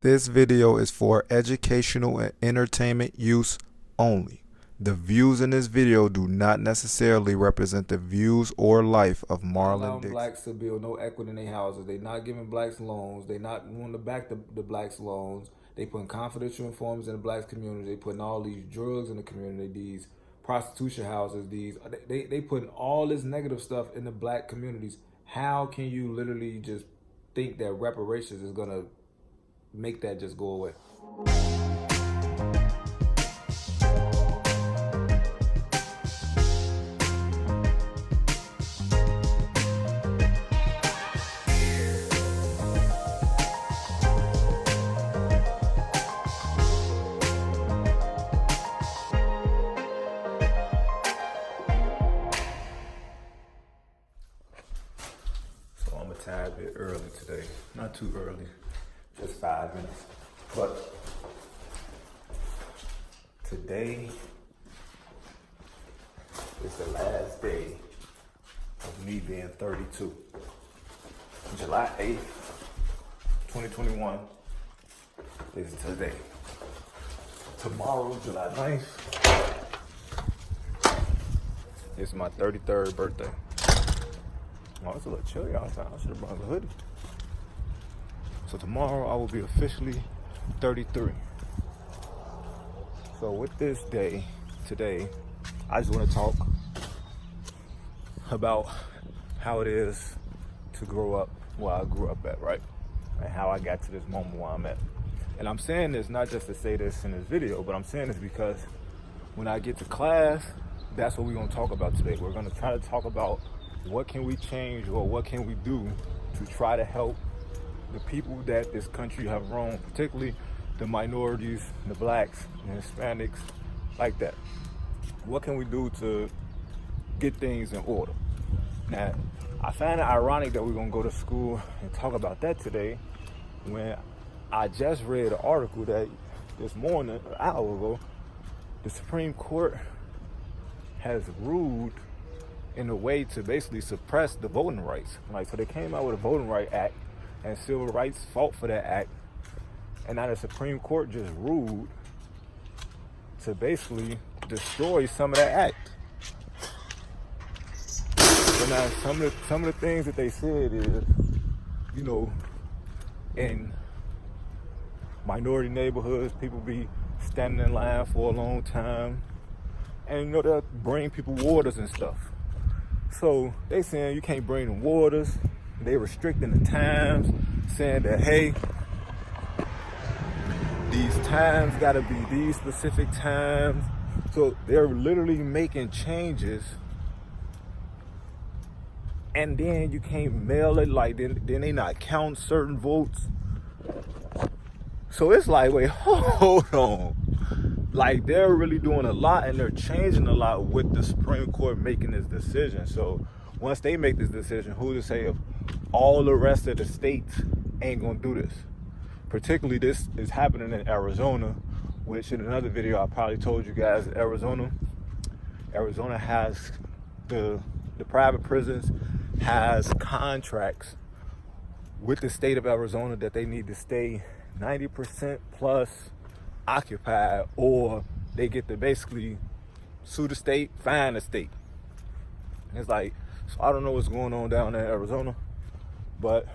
This video is for educational and entertainment use only. The views in this video do not necessarily represent the views or life of Marlon Dixon. Blacks to build no equity in their houses. They not giving blacks loans. They not wanting to back the blacks loans. They putting confidential informants in the blacks community. They putting all these drugs in the community. These prostitution houses. They putting all this negative stuff in the black communities. How can you literally just think that reparations is gonna make that just go away? So I'm a tad bit early today. Not too early, just 5 minutes. But today is the last day of me being 32. July 8th, 2021 is today. Tomorrow, July 9th, is my 33rd birthday. Oh, it's a little chilly outside. I should have brought a hoodie. So tomorrow I will be officially 33. So with this day, today, I just want to talk about how it is to grow up where I grew up at, right? And how I got to this moment where I'm at. And I'm saying this not just to say this in this video, but I'm saying this because when I get to class, that's what we're going to talk about today. We're going to try to talk about what can we change or what can we do to try to help the people that this country have wronged, particularly the minorities, the blacks, the Hispanics, like that. What can we do to get things in order? Now, I find it ironic that we're gonna go to school and talk about that today when I just read an article that this morning, an hour ago, the Supreme Court has ruled in a way to basically suppress the voting rights. Like, so they came out with a Voting Rights Act, and civil rights fought for that act, and now the Supreme Court just ruled to basically destroy some of that act. So now some of the things that they said is, you know, in minority neighborhoods, people be standing in line for a long time, and you know they'll bring people waters and stuff. So they saying you can't bring them waters. They restricting the times, saying that, hey, these times gotta be these specific times. So they're literally making changes, and then you can't mail it. Like, then they not count certain votes. So it's like, wait, hold on. Like, they're really doing a lot, and they're changing a lot with the Supreme Court making this decision. So once they make this decision, who's to say if all the rest of the states ain't gonna do this? Particularly, this is happening in Arizona, which in another video I probably told you guys, Arizona has the private prisons has contracts with the state of Arizona that they need to stay 90% plus occupied, or they get to basically sue the state, fine the state. And it's like, so I don't know what's going on down there in Arizona, but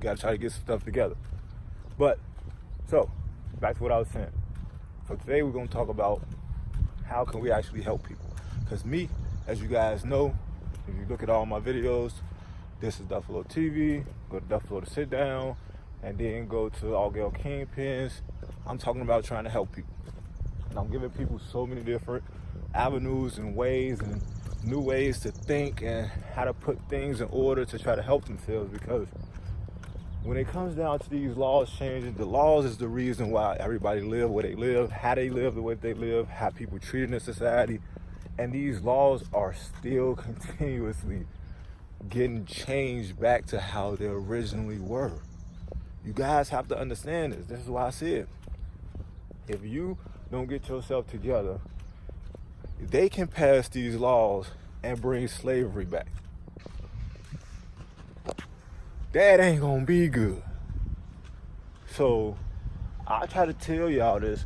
gotta try to get some stuff together. But so back to what I was saying. So today we're gonna talk about how can we actually help people. Because me, as you guys know, if you look at all my videos, this is Duffalo TV. Go to Duffalo to sit down, and then go to All Gale Kingpins. I'm talking about trying to help people. And I'm giving people so many different avenues and ways and new ways to think and how to put things in order to try to help themselves. Because when it comes down to these laws changing, the laws is the reason why everybody live where they live, how they live the way they live, how people treated in society. And these laws are still continuously getting changed back to how they originally were. You guys have to understand this. This is why I said, if you don't get yourself together, they can pass these laws and bring slavery back. That ain't gonna be good. So I try to tell y'all this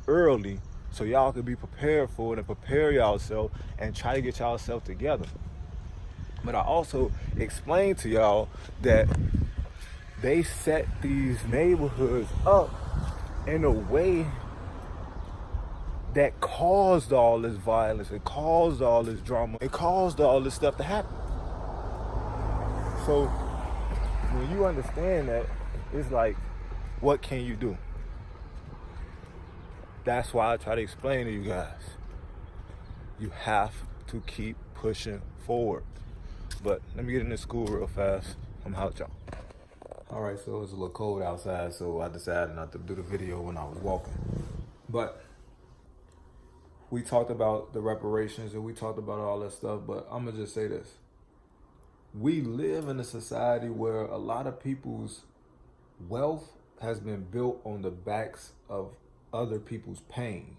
early so y'all can be prepared for it and prepare yourself and try to get yourself together. But I also explained to y'all that they set these neighborhoods up in a way that caused all this violence, it caused all this drama, it caused all this stuff to happen. So when you understand that, it's like, what can you do? That's why I try to explain to you guys. You have to keep pushing forward. But let me get into school real fast. I'm out, y'all. All right, so it's a little cold outside, so I decided not to do the video when I was walking. But we talked about the reparations and we talked about all that stuff, but I'm gonna just say this. We live in a society where a lot of people's wealth has been built on the backs of other people's pain.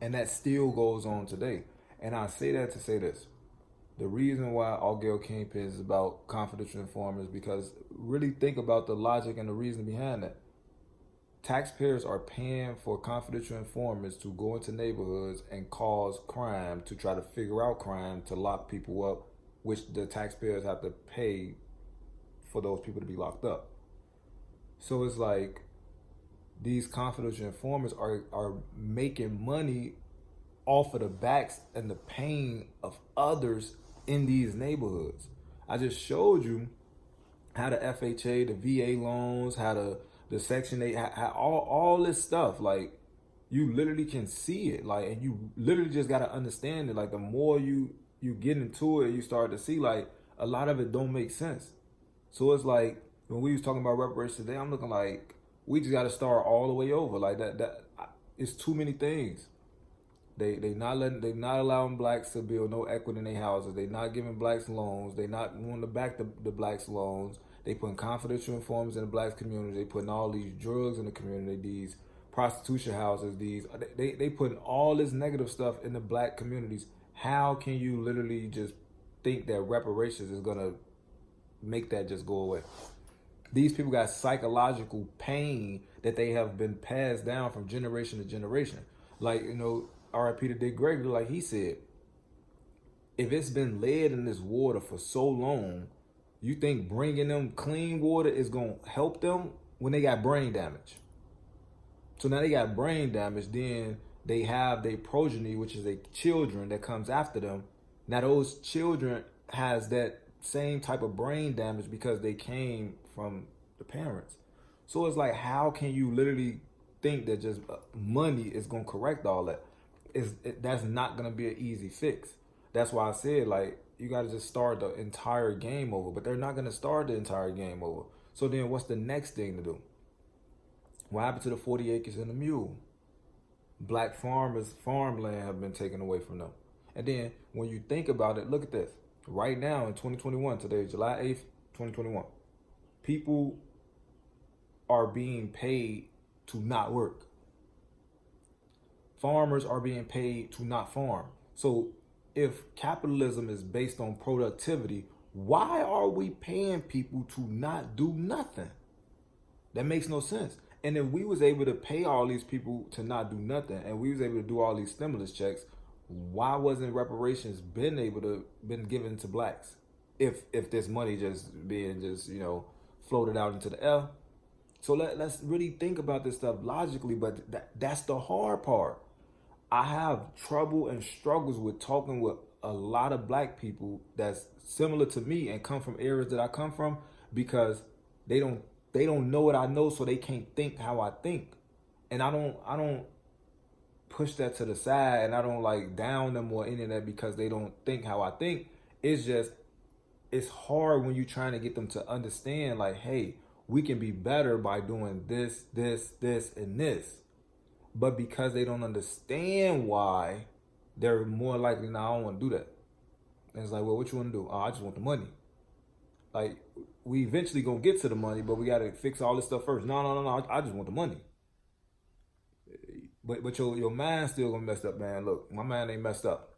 And that still goes on today. And I say that to say this. The reason why All-Gale Kingpin is about confidential informers, because really think about the logic and the reason behind that. Taxpayers are paying for confidential informers to go into neighborhoods and cause crime, to try to figure out crime, to lock people up, which the taxpayers have to pay for those people to be locked up. So it's like these confidential informers are making money off of the backs and the pain of others in these neighborhoods. I just showed you how the FHA, the VA loans, how the Section 8, how all this stuff, like, you literally can see it, like, and you literally just got to understand it. Like, the more you get into it, you start to see, like, a lot of it don't make sense. So it's like, when we was talking about reparations today, I'm looking like, we just got to start all the way over. Like, that it's too many things. They not allowing blacks to build no equity in their houses. They not giving blacks loans. They not wanting to back the blacks loans. They putting confidential informers in the black community. They putting all these drugs in the community, these prostitution houses, they putting all this negative stuff in the black communities. How can you literally just think that reparations is gonna make that just go away? These people got psychological pain that they have been passed down from generation to generation. Like, R.I.P. to Dick Gregory, like he said, if it's been lead in this water for so long, you think bringing them clean water is going to help them when they got brain damage? So now they got brain damage, then they have their progeny, which is their children that comes after them. Now those children has that same type of brain damage because they came from the parents. So it's like, how can you literally think that just money is going to correct all that? That's not going to be an easy fix. That's why I said, like, you got to just start the entire game over. But they're not going to start the entire game over. So then what's the next thing to do? What happened to the 40 acres and the mule? Black farmers' farmland have been taken away from them. And then when you think about it, look at this. Right now in 2021, today is July 8th, 2021, people are being paid to not work. Farmers are being paid to not farm. So if capitalism is based on productivity, why are we paying people to not do nothing? That makes no sense. And if we was able to pay all these people to not do nothing, and we was able to do all these stimulus checks, why wasn't reparations been given to blacks? If this money just being floated out into the air. So let's really think about this stuff logically, but that's the hard part. I have trouble and struggles with talking with a lot of black people that's similar to me and come from areas that I come from, because they don't know what I know, so they can't think how I think. And I don't push that to the side, and I don't like down them or any of that because they don't think how I think. It's just, it's hard when you're trying to get them to understand, like, hey, we can be better by doing this, and this. But because they don't understand why, they're more likely, I don't want to do that. And it's like, well, what you want to do? Oh, I just want the money. Like, we eventually gonna get to the money, but we gotta fix all this stuff first. No, I just want the money. But your mind still gonna mess up, man. Look, my mind ain't messed up.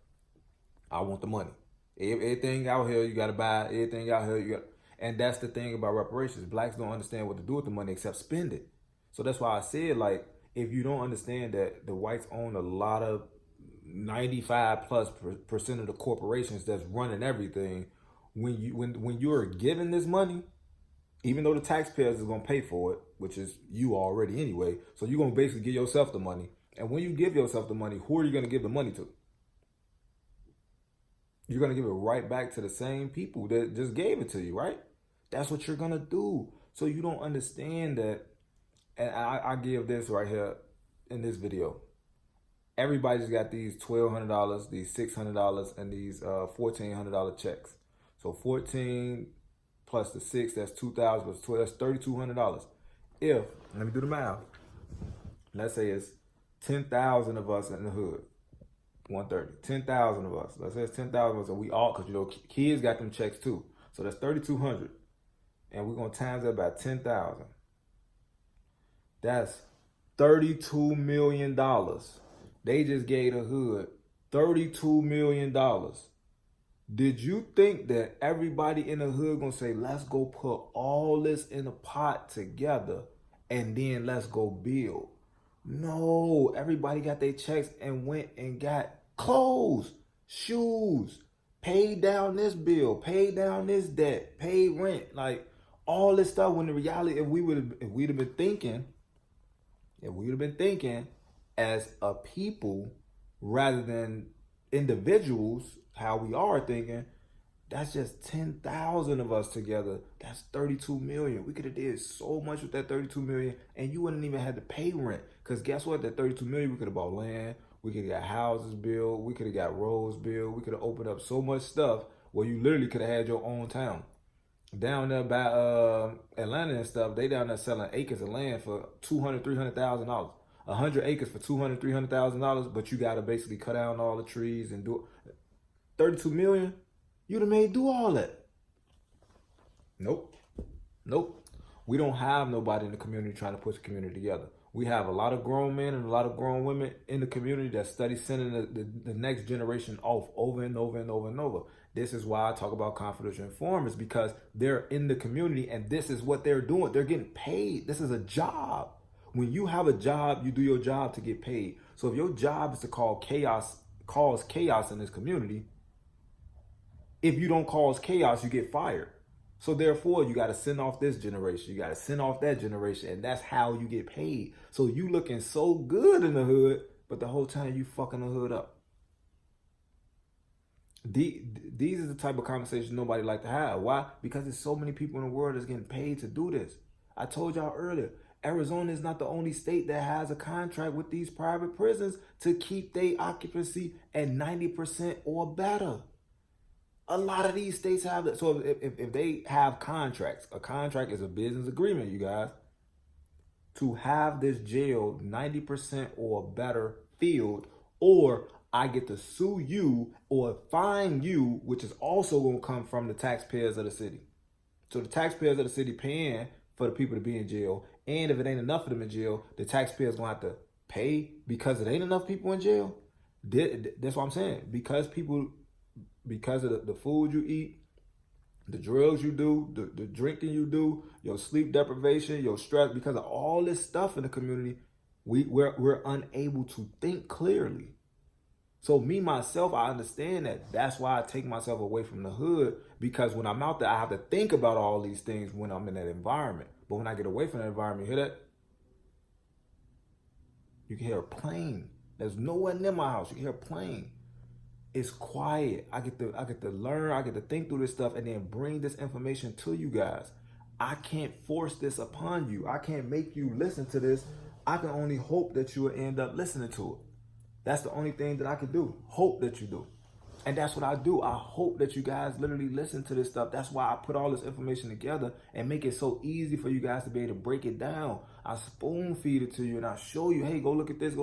I want the money. Everything out here you gotta buy. Everything out here you got. And that's the thing about reparations. Blacks don't understand what to do with the money except spend it. So that's why I said, like, if you don't understand that the whites own a lot of 95+% of the corporations that's running everything, when you're given this money, even though the taxpayers is gonna pay for it, which is you already anyway, so you're gonna basically give yourself the money. And when you give yourself the money, who are you gonna give the money to? You're gonna give it right back to the same people that just gave it to you, right? That's what you're gonna do. So you don't understand that. And I give this right here in this video. Everybody's got these $1,200, these $600, and these $1,400 checks. So 14 plus the 6, that's 2,000 plus 12, that's $3,200. If, let me do the math. Let's say it's 10,000 of us in the hood. 130. 10,000 of us. Let's say it's 10,000 of us, and we all, because you know kids got them checks too. So that's 3,200, and we're gonna times that by 10,000. That's $32 million. They just gave the hood $32 million. Did you think that everybody in the hood gonna say, let's go put all this in a pot together and then let's go build? No, everybody got their checks and went and got clothes, shoes, paid down this bill, paid down this debt, paid rent, like all this stuff. When the reality, if we'd have been thinking as a people rather than individuals, how we are thinking, that's just 10,000 of us together. That's 32 million. We could have did so much with that 32 million, and you wouldn't even have to pay rent. Because guess what? That 32 million, we could have bought land. We could have got houses built. We could have got roads built. We could have opened up so much stuff where you literally could have had your own town. Down there by Atlanta and stuff, they down there selling acres of land for $200,000, $300,000. 100 acres for $200,000, $300,000, but you got to basically cut down all the trees and do 32 million. You'd have made do all that. Nope. We don't have nobody in the community trying to push the community together. We have a lot of grown men and a lot of grown women in the community that study sending the next generation off over and over and over and over. This is why I talk about confidential informers, because they're in the community and this is what they're doing. They're getting paid. This is a job. When you have a job, you do your job to get paid. So if your job is to cause chaos in this community, if you don't cause chaos, you get fired. So therefore, you got to send off this generation. You got to send off that generation. And that's how you get paid. So you looking so good in the hood, but the whole time you fucking the hood up. These are the type of conversations nobody like to have. Why? Because there's so many people in the world that's getting paid to do this. I told y'all earlier, Arizona is not the only state that has a contract with these private prisons to keep their occupancy at 90% or better. A lot of these states have that. So if they have contracts, a contract is a business agreement, you guys, to have this jail 90% or better filled, or I get to sue you or fine you, which is also going to come from the taxpayers of the city. So the taxpayers of the city paying for the people to be in jail. And if it ain't enough of them in jail, the taxpayers going to have to pay because it ain't enough people in jail. That's what I'm saying. Because of the food you eat, the drugs you do, the drinking you do, your sleep deprivation, your stress, because of all this stuff in the community, we're unable to think clearly. So me, myself, I understand that. That's why I take myself away from the hood, because when I'm out there, I have to think about all these things when I'm in that environment. But when I get away from that environment, you hear that? You can hear a plane. There's no one near my house. You can hear a plane. It's quiet. I get to learn. I get to think through this stuff and then bring this information to you guys. I can't force this upon you. I can't make you listen to this. I can only hope that you will end up listening to it. That's the only thing that I can do. Hope that you do. And that's what I do. I hope that you guys literally listen to this stuff. That's why I put all this information together and make it so easy for you guys to be able to break it down. I spoon feed it to you and I show you, hey, go look at this,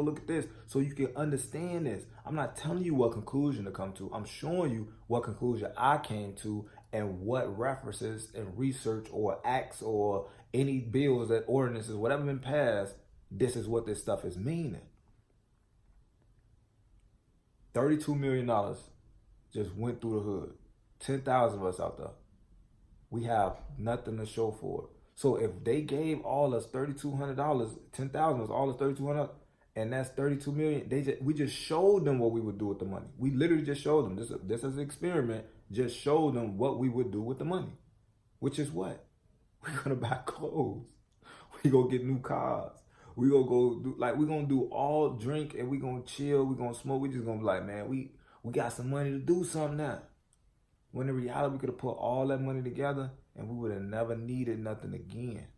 so you can understand this. I'm not telling you what conclusion to come to. I'm showing you what conclusion I came to and what references and research or acts or any bills, that ordinances, whatever been passed, this is what this stuff is meaning. $32 million just went through the hood. 10,000 of us out there. We have nothing to show for it. So if they gave all us $3,200, 10,000 was all us 3,200, and that's 32 million. We just showed them what we would do with the money. We literally just showed them this as an experiment. Just showed them what we would do with the money, which is what we're gonna buy clothes. We gonna get new cars. We gonna go do we gonna do all drink and we gonna chill. We gonna smoke. We just gonna be like, man, we got some money to do something now. When in reality, we could have put all that money together and we would have never needed nothing again.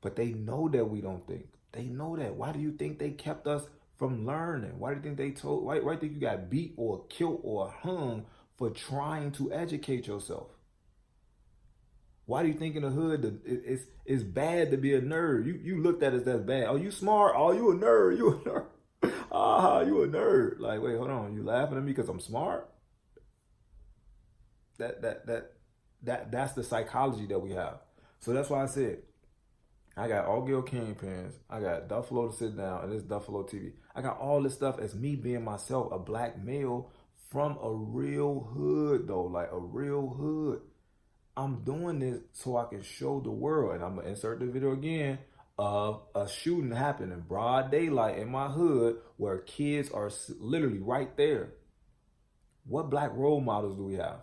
But they know that we don't think. They know that. Why do you think they kept us from learning? Why do you think they told? Why do you think you got beat or killed or hung for trying to educate yourself? Why do you think in the hood it's bad to be a nerd? You looked at it as bad. Oh, you smart? Oh, you a nerd? You a nerd? Ah, you a nerd? Like, wait, hold on. You laughing at me because I'm smart? That's the psychology that we have. So that's why I said I got all Gil King pens. I got Duffalo to sit down, and this Duffalo TV. I got all this stuff as me being myself, a black male from a real hood, though, like a real hood. I'm doing this so I can show the world, and I'm gonna insert the video again of a shooting happening in broad daylight in my hood where kids are literally right there. What black role models do we have?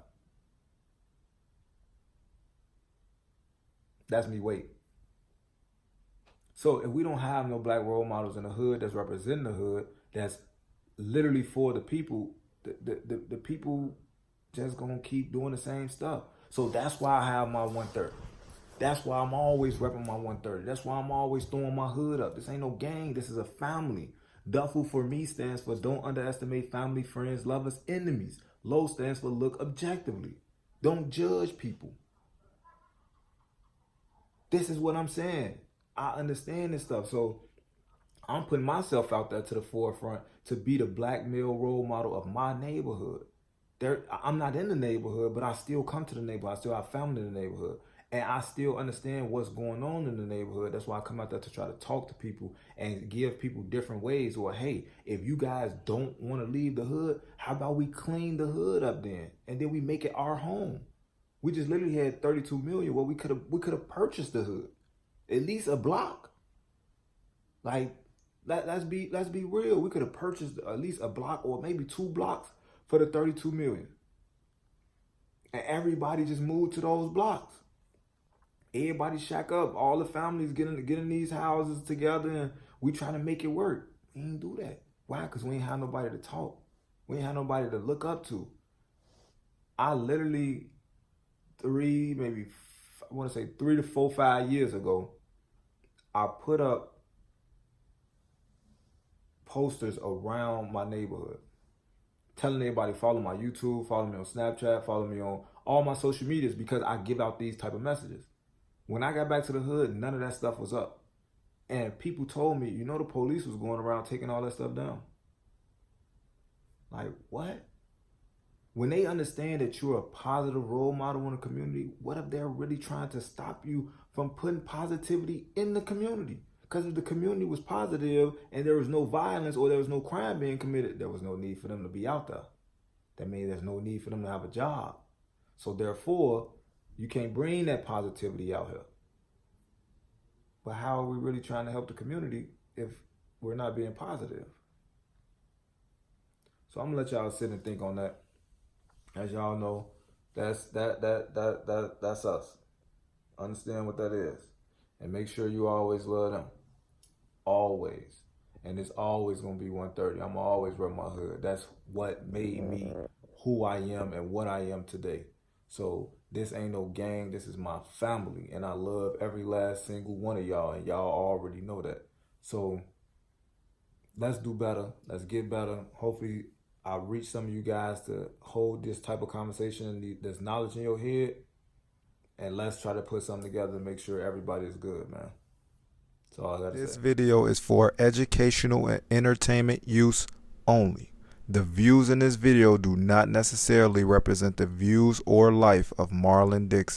That's me. Wait. So if we don't have no black role models in the hood that's representing the hood, that's literally for the people, the people just gonna keep doing the same stuff. So that's why I have my 130. That's why I'm always repping my 130. That's why I'm always throwing my hood up. This ain't no gang. This is a family. Duffel for me stands for don't underestimate family, friends, lovers, enemies. Low stands for look objectively. Don't judge people. This is what I'm saying. I understand this stuff. So I'm putting myself out there to the forefront to be the black male role model of my neighborhood. I'm not in the neighborhood, but I still come to the neighborhood. I still have family in the neighborhood. And I still understand what's going on in the neighborhood. That's why I come out there to try to talk to people and give people different ways. Or, hey, if you guys don't want to leave the hood, how about we clean the hood up then? And then we make it our home. We just literally had 32 million. Well, we could have purchased the hood. At least a block. Like, let's be real. We could have purchased at least a block or maybe 2 blocks for the 32 million. And everybody just moved to those blocks. Everybody shack up. All the families getting these houses together and we trying to make it work. We ain't do that. Why? Because we ain't have nobody to talk. We ain't have nobody to look up to. I literally 3 to 4, 5 years ago, I put up posters around my neighborhood telling everybody follow my YouTube, follow me on Snapchat, follow me on all my social medias because I give out these type of messages. When I got back to the hood, none of that stuff was up. And people told me, the police was going around taking all that stuff down. Like, what? When they understand that you're a positive role model in the community, what if they're really trying to stop you from putting positivity in the community? Because if the community was positive and there was no violence or there was no crime being committed, there was no need for them to be out there. That means there's no need for them to have a job. So therefore, you can't bring that positivity out here. But how are we really trying to help the community if we're not being positive? So I'm gonna let y'all sit and think on that. As y'all know, that's us. Understand what that is. And make sure you always love them. Always. And it's always going to be 130. I'm always rep my hood. That's what made me who I am and what I am today. So this ain't no gang. This is my family. And I love every last single one of y'all. And y'all already know that. So let's do better. Let's get better. Hopefully I reach some of you guys to hold this type of conversation, this knowledge in your head. And let's try to put something together to make sure everybody is good, man. That's all I got to say. This video is for educational and entertainment use only. The views in this video do not necessarily represent the views or life of Marlon Dixon.